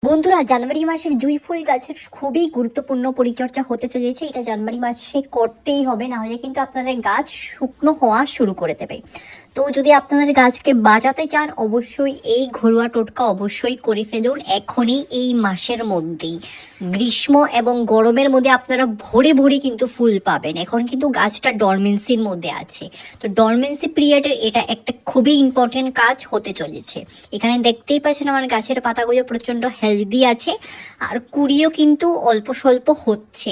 বন্ধুরা, জানুয়ারি মাসের জুঁই ফুল গাছের খুবই গুরুত্বপূর্ণ পরিচর্যা হতে চলেছে। এটা জানুয়ারি মাসে করতেই হবে, না হলে কিন্তু আপনাদের গাছ শুকনো হওয়া শুরু করে দেবে। তো যদি আপনাদের গাছকে বাঁচাতে চান, অবশ্যই এই ঘরোয়া টোটকা অবশ্যই করে ফেলুন এখনই, এই মাসের মধ্যেই। গ্রীষ্ম এবং গরমের মধ্যে আপনারা ভরে ভরে কিন্তু ফুল পাবেন। এখন কিন্তু গাছটা ডরমেন্সির মধ্যে আছে, তো ডরমেন্সি পিরিয়ডের এটা একটা খুবই ইম্পর্টেন্ট কাজ হতে চলেছে। এখানে দেখতেই পাচ্ছেন আমার গাছের পাতাগুলো প্রচণ্ড হেলদি আছে, আর কুড়িও কিন্তু অল্প স্বল্প হচ্ছে।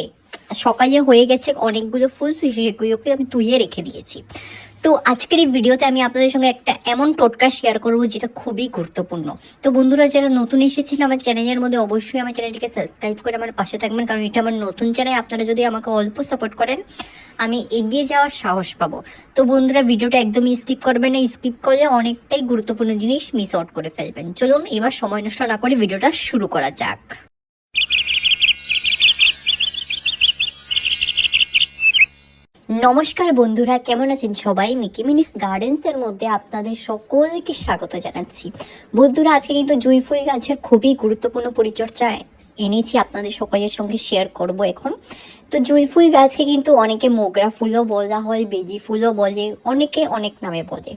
সকালে হয়ে গেছে অনেকগুলো ফুল, সেগুলোকে আমি তুইয়ে রেখে দিয়েছি। তো আজকের এই ভিডিওতে আমি আপনাদের সঙ্গে একটা এমন টোটকা শেয়ার করব যেটা খুবই গুরুত্বপূর্ণ। তো বন্ধুরা, যারা নতুন এসেছেন আমার চ্যানেলের মধ্যে, অবশ্যই আমার চ্যানেলটিকে সাবস্ক্রাইব করে আমার পাশে থাকবেন, কারণ এটা আমার নতুন চ্যানেল। আপনারা যদি আমাকে অল্প সাপোর্ট করেন, আমি এগিয়ে যাওয়ার সাহস পাবো। তো বন্ধুরা, ভিডিওটা একদমই স্কিপ করবেন না, স্কিপ করলে অনেকটাই গুরুত্বপূর্ণ জিনিস মিস আউট করে ফেলবেন। চলুন এবার সময় নষ্ট না করে ভিডিওটা শুরু করা যাক। নমস্কার বন্ধুরা, কেমন আছেন সবাই? মিকি মিনিস গার্ডেন্সের মধ্যে আপনাদের সকলকে স্বাগত জানাচ্ছি। বন্ধুরা, আজকে কিন্তু জুঁই ফুল গাছের খুবই গুরুত্বপূর্ণ পরিচর্যা এনেছি, আপনাদের সকলের সঙ্গে শেয়ার করব এখন। তো জুঁই ফুল গাছকে কিন্তু অনেকে মোগরা ফুলও বলা হয়, বেলি ফুলও বলে, অনেকে অনেক নামে বলে।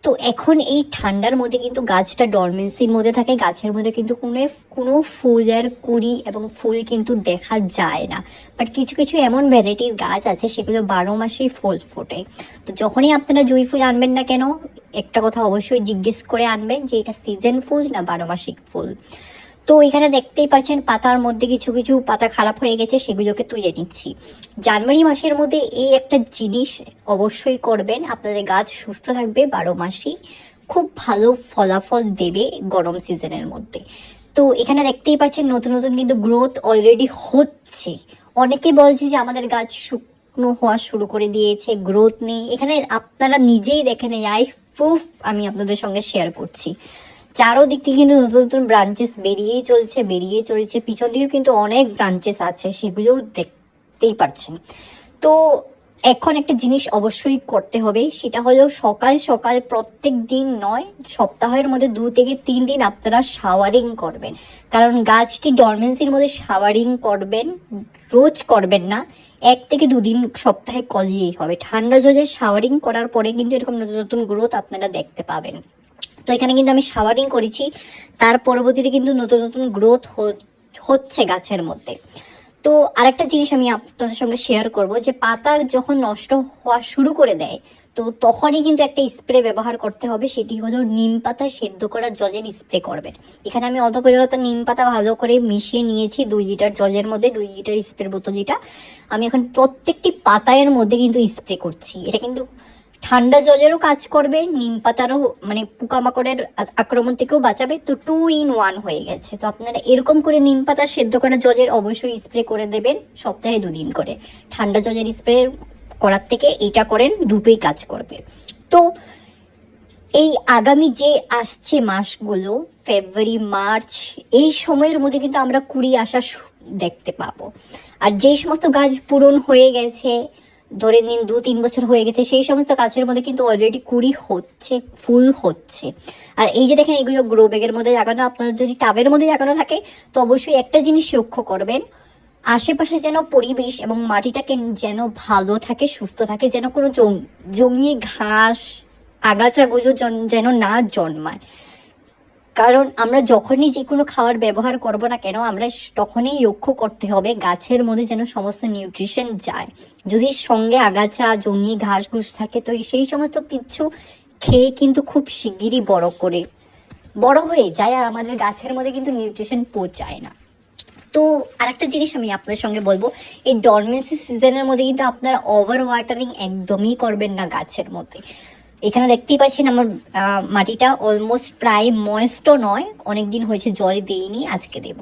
তো এখন এই ঠান্ডার মধ্যে কিন্তু গাছটা ডরমেন্সির মধ্যে থাকে, গাছের মধ্যে কিন্তু কোনো ফুলের কুড়ি এবং ফুল কিন্তু দেখা যায় না। বাট কিছু কিছু এমন ভ্যারাইটির গাছ আছে সেগুলো 12 মাসেই ফুল ফোটে। তো যখনই আপনারা জুঁই ফুল আনবেন না কেন, একটা কথা অবশ্যই জিজ্ঞেস করে আনবেন যে এটা সিজন ফুল না 12 মাসিক ফুল। তো এখানে দেখতেই পাচ্ছেন পাতার মধ্যে কিছু কিছু পাতা খারাপ হয়ে গেছে, সেগুলোকে তুলে নিচ্ছি। জানুয়ারি মাসের মধ্যে এই একটা জিনিস অবশ্যই করবেন, আপনাদের গাছ সুস্থ থাকবে, 12 মাসই খুব ভালো ফলাফল দেবে গরম সিজনের মধ্যে। তো এখানে দেখতেই পাচ্ছেন নতুন নতুন কিন্তু গ্রোথ অলরেডি হচ্ছে। অনেকে বলছে যে আমাদের গাছ শুকনো হওয়া শুরু করে দিয়েছে, গ্রোথ নেই। এখানে আপনারা নিজেই দেখেন, লাইভ প্রুফ আমি আপনাদের সঙ্গে শেয়ার করছি। চারোদিক থেকে কিন্তু নতুন নতুন ব্রাঞ্চেস বেরিয়েই চলছে। পিছন দিকেও কিন্তু অনেক ব্রাঞ্চেস আছে, সেগুলোও দেখতেই পাচ্ছেন। তো এখন একটা জিনিস অবশ্যই করতে হবে, সেটা হলো সকাল সকাল প্রত্যেক দিন নয়, সপ্তাহের মধ্যে 2 থেকে 3 দিন আপনারা শাওয়ারিং করবেন। কারণ গাছটি ডরমেন্সির মধ্যে শাওয়ারিং করবেন, রোজ করবেন না, 1 থেকে 2 দিন সপ্তাহে করলেই হবে। ঠান্ডা জলে শাওয়ারিং করার পরে কিন্তু এরকম নতুন নতুন গ্রোথ আপনারা দেখতে পাবেন। তো এখানে কিন্তু আমি শাওয়ারিং করেছি, তার পরবর্তীতে কিন্তু নতুন নতুন গ্রোথ হচ্ছে গাছের মধ্যে। তো আরেকটা জিনিস আমি আপনাদের সঙ্গে শেয়ার করব, যে পাতা যখন নষ্ট হওয়া শুরু করে দেয়, তো তখনই কিন্তু একটা স্প্রে ব্যবহার করতে হবে, সেটি হলো নিম পাতা সেদ্ধ করা জলের স্প্রে করবেন। এখানে আমি অল্প পরিমাণে নিম পাতা ভালো করে মিশিয়ে নিয়েছি 2 লিটার জলের মধ্যে, 2 লিটার স্প্রে বোতল যেটা, আমি এখন প্রত্যেকটি পাতায়ের মধ্যে কিন্তু স্প্রে করছি। এটা কিন্তু ঠান্ডা জলেরও কাজ করবে, নিম পাতারও মানে পোকামাকড়ের আক্রমণ থেকেও বাঁচাবে। তো 2 in 1 হয়ে গেছে। তো আপনারা এরকম করে নিম পাতা সেদ্ধ করা জলের অবশ্যই স্প্রে করে দেবেন সপ্তাহে 2 দিন করে। ঠান্ডা জলের স্প্রে করার থেকে এইটা করেন, দুটোই কাজ করবে। তো এই আগামী যে আসছে মাসগুলো, ফেব্রুয়ারি মার্চ, এই সময়ের মধ্যে কিন্তু আমরা কুড়ি আসা দেখতে পাবো। আর যেই সমস্ত গাছ পূরণ হয়ে গেছে, ধরে নিন 2-3 বছর হয়ে গেছে, সেই সমস্ত গাছের মধ্যে কিন্তু অলরেডি কুড়ি হচ্ছে, ফুল হচ্ছে। আর এই যে দেখেন, এগুলো গ্রো ব্যাগের মধ্যে লাগানো, আপনার যদি টাবের মধ্যে লাগানো থাকে তো অবশ্যই একটা জিনিস লক্ষ্য করবেন, আশেপাশে যেন পরিবেশ এবং মাটিটাকে যেন ভালো থাকে, সুস্থ থাকে, যেন কোনো জমিয়ে ঘাস আগাছাগুলো যেন না জন্মায়। কারণ আমরা যখনই যে কোনো খাবার ব্যবহার করব না কেন, আমরা তখনই লক্ষ্য করতে হবে গাছের মধ্যে যেন সমস্ত নিউট্রিশন যায়। যদি সঙ্গে আগাছা জমিয়ে ঘাস ঘুষ থাকে, তো সেই সমস্ত কিছু খেয়ে কিন্তু খুব শিগগিরই বড় হয়ে যায়, আর আমাদের গাছের মধ্যে কিন্তু নিউট্রিশন পৌঁছায় না। তো আরেকটা জিনিস আমি আপনাদের সঙ্গে বলবো, এই ডরমেন্সি সিজনের মধ্যে কিন্তু আপনারা ওভার ওয়াটারিং একদমই করবেন না গাছের মধ্যে। এখানে দেখতেই পাচ্ছেন আমার মাটিটা অলমোস্ট প্রায় ময়েস্টও নয়, অনেক দিন হয়েছে জল দিইনি, আজকে দেব।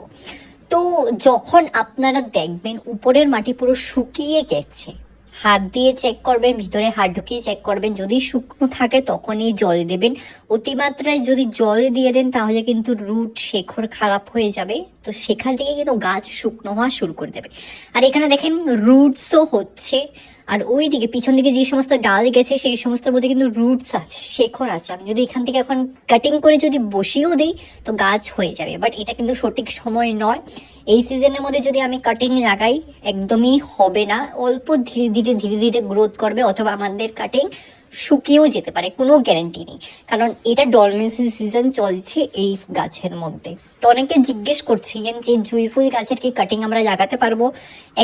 তো যখন আপনারা দেখবেন উপরের মাটি পুরো শুকিয়ে গেছে, হাত দিয়ে চেক করবেন, ভিতরে হাত ঢুকিয়ে চেক করবেন, যদি শুকনো থাকে তখনই জল দেবেন। অতিমাত্রায় যদি জল দিয়ে দেন তাহলে কিন্তু রুট শেকড় খারাপ হয়ে যাবে, তো সেখান থেকে কিন্তু গাছ শুকনো হওয়া শুরু করে দেবে। আর এখানে দেখেন রুটসও হচ্ছে, আর ওই দিকে পিছন দিকে যে সমস্ত ডাল গেছে সেই সমস্তর মধ্যে কিন্তু রুটস আছে, শেকড় আছে। আমি যদি এখান থেকে এখন কাটিং করে যদি বসিয়েও দিই তো গাছ হয়ে যাবে, বাট এটা কিন্তু সঠিক সময় নয়। এই সিজনের মধ্যে যদি আমি কাটিং লাগাই একদমই হবে না, অল্প ধীরে ধীরে ধীরে ধীরে গ্রোথ করবে, অথবা আমাদের কাটিং শুকিয়েও যেতে পারে, কোনো গ্যারান্টি নেই, কারণ এটা ডরমেন্সি সিজন চলছে এই গাছের মধ্যে। তো অনেকে জিজ্ঞেস করছিলেন যে জুঁই ফুল গাছের কি কাটিং আমরা লাগাতে পারবো?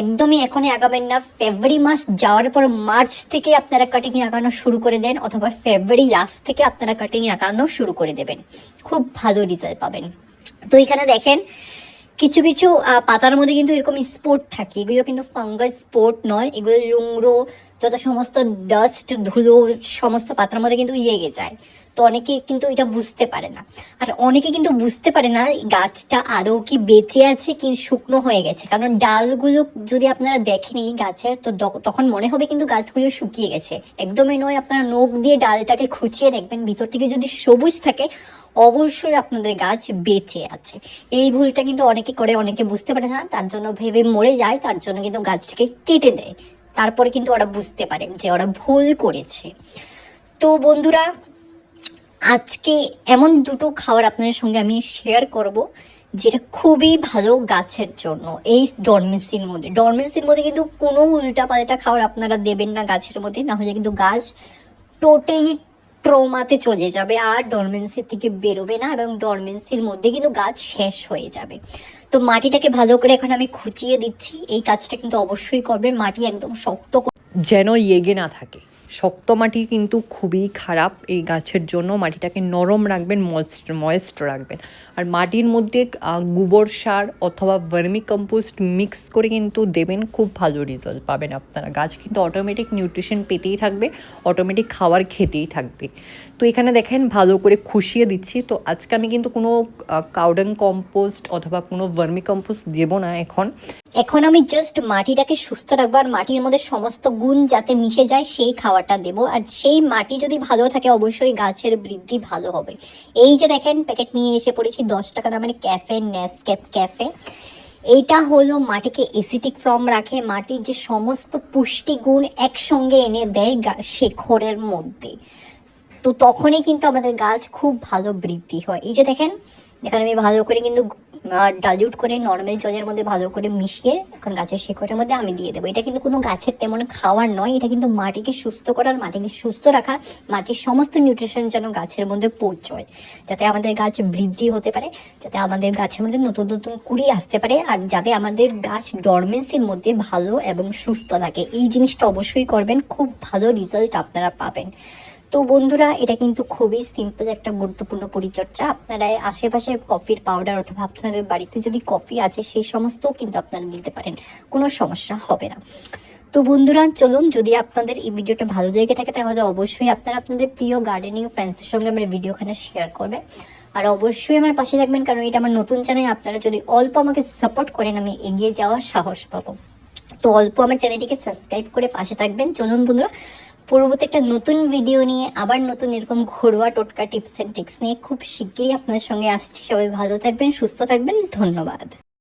একদমই এখনই আগাবেন না, ফেব্রুয়ারি মাস যাওয়ার পর মার্চ থেকে আপনারা কাটিং লাগানো শুরু করে দেন, অথবা ফেব্রুয়ারি লাস্ট থেকে আপনারা কাটিং লাগানো শুরু করে দেবেন, খুব ভালো রেজাল্ট পাবেন। তো এখানে দেখেন কিছু কিছু পাতার মধ্যে কিন্তু এরকম স্পট থাকে, এগুলো কিন্তু ফাঙ্গাস স্পট নয়, এগুলো লুংড়ো যত সমস্ত ডাস্ট ধুলো সমস্ত পাতার মধ্যে কিন্তু ইয়ে যায়। তো অনেকে কিন্তু এটা বুঝতে পারে না, আর অনেকে কিন্তু বুঝতে পারে না গাছটা আদৌ কি বেঁচে আছে কি শুকনো হয়ে গেছে, কারণ ডালগুলো যদি আপনারা দেখেন এই গাছের তো তখন মনে হবে কিন্তু গাছগুলো শুকিয়ে গেছে, একদমই নয়। আপনারা নখ দিয়ে ডালটাকে খুঁচিয়ে দেখবেন, ভিতর থেকে যদি সবুজ থাকে অবশ্যই আপনাদের গাছ বেঁচে আছে। এই ভুলটা কিন্তু অনেকে করে, অনেকে বুঝতে পারে না, তার জন্য ভেবে মরে যায়, তার জন্য কিন্তু গাছটাকে কেটে দেয়, তারপরে কিন্তু ওরা বুঝতে পারে যে ওরা ভুল করেছে। তো বন্ধুরা, আজকে এমন দুটো খাবার আপনাদের সঙ্গে আমি শেয়ার করব যেটা খুবই ভালো গাছের জন্য। এই ডরমেন্সির মধ্যে কিন্তু কোনো উল্টাপাল্টা খাবার আপনারা দেবেন না গাছের মধ্যে, না হলে কিন্তু গাছ টোটালি ট্রমাতে চলে যাবে আর ডরমেন্সির থেকে বেরোবে না, এবং ডরমেন্সির মধ্যে কিন্তু গাছ শেষ হয়ে যাবে। তো মাটিটাকে ভালো করে এখন আমি খুঁচিয়ে দিচ্ছি, এই কাজটা কিন্তু অবশ্যই করবেন। মাটি একদম শক্ত যেন ইয়েগে না থাকে। শক্ত মাটি কিন্তু খুবই খারাপ এই গাছের জন্য, মাটিটাকে নরম রাখবেন, ময়েস্ট রাখবেন। আর মাটির মধ্যে গোবর সার অথবা ভার্মি কম্পোস্ট মিক্স করে কিন্তু দেবেন, খুব ভালো রেজাল্ট পাবেন আপনারা। গাছ কিন্তু অটোমেটিক নিউট্রিশন পেতেই থাকবে, অটোমেটিক খাবার খেতেই থাকবে। তো এখানে দেখেন ভালো করে খুশিয়ে দিচ্ছি। তো আজকে আমি কিন্তু কোনো কাউডাং কম্পোস্ট অথবা কোনো ভার্মি কম্পোস্ট দেবো না এখন আমি জাস্ট মাটিটাকে সুস্থ রাখবো, আর মাটির মধ্যে সমস্ত গুণ যাতে মিশে যায় সেই খাবারটা দেবো। আর সেই মাটি যদি ভালো থাকে অবশ্যই গাছের বৃদ্ধি ভালো হবে। এই যে দেখেন প্যাকেট নিয়ে এসে পড়েছি 10 টাকা দামের ক্যাফে নেসক্যাফ ক্যাফে। এইটা হলো মাটিকে অ্যাসিডিক ফর্ম রাখে, মাটির যে সমস্ত পুষ্টিগুণ একসঙ্গে এনে দেয় শেকড়ের মধ্যে, তো তখনই কিন্তু আমাদের গাছ খুব ভালো বৃদ্ধি হয়। এই যে দেখেন এখানে আমি ভালো করে কিন্তু ডাইলিউট করে নর্মাল জলের মধ্যে ভালো করে মিশিয়ে এখন গাছের শেকড়ের মধ্যে আমি দিয়ে দেবো। এটা কিন্তু কোনো গাছের তেমন খাওয়ার নয়, এটা কিন্তু মাটিকে সুস্থ করার, মাটিকে সুস্থ রাখার, মাটির সমস্ত নিউট্রিশন যেন গাছের মধ্যে পৌঁছয়, যাতে আমাদের গাছ বৃদ্ধি হতে পারে, যাতে আমাদের গাছের মধ্যে নতুন নতুন কুড়ি আসতে পারে, আর যাতে আমাদের গাছ ডরমেন্সির মধ্যে ভালো এবং সুস্থ থাকে। এই জিনিসটা অবশ্যই করবেন, খুব ভালো রেজাল্ট আপনারা পাবেন। তো বন্ধুরা, এটা কিন্তু খুবই সিম্পল একটা গুরুত্বপূর্ণ পরিচর্যা। আপনারা আশেপাশে কফির পাউডার অথবা আপনাদের বাড়িতে যদি কফি আছে সেই সমস্তও কিন্তু আপনারা দিতে পারেন, কোনো সমস্যা হবে না। তো বন্ধুরা চলুন, যদি আপনাদের এই ভিডিওটা ভালো লেগে থাকে তাহলে অবশ্যই আপনারা আপনাদের প্রিয় গার্ডেনিং ফ্রেন্ডসের সঙ্গে আমার ভিডিওখানে শেয়ার করবেন, আর অবশ্যই আমার পাশে থাকবেন, কারণ এটা আমার নতুন চ্যানেল। আপনারা যদি অল্প আমাকে সাপোর্ট করেন আমি এগিয়ে যাওয়ার সাহস পাবো। তো অল্প আমার চ্যানেলটিকে সাবস্ক্রাইব করে পাশে থাকবেন। চলুন বন্ধুরা, পরবর্তী একটা নতুন ভিডিও নিয়ে আবার নতুন এরকম ঘরোয়া টোটকা টিপস অ্যান্ড ট্রিক্স নিয়ে খুব শিগগিরই আপনাদের সঙ্গে আসছি। সবাই ভালো থাকবেন, সুস্থ থাকবেন, ধন্যবাদ।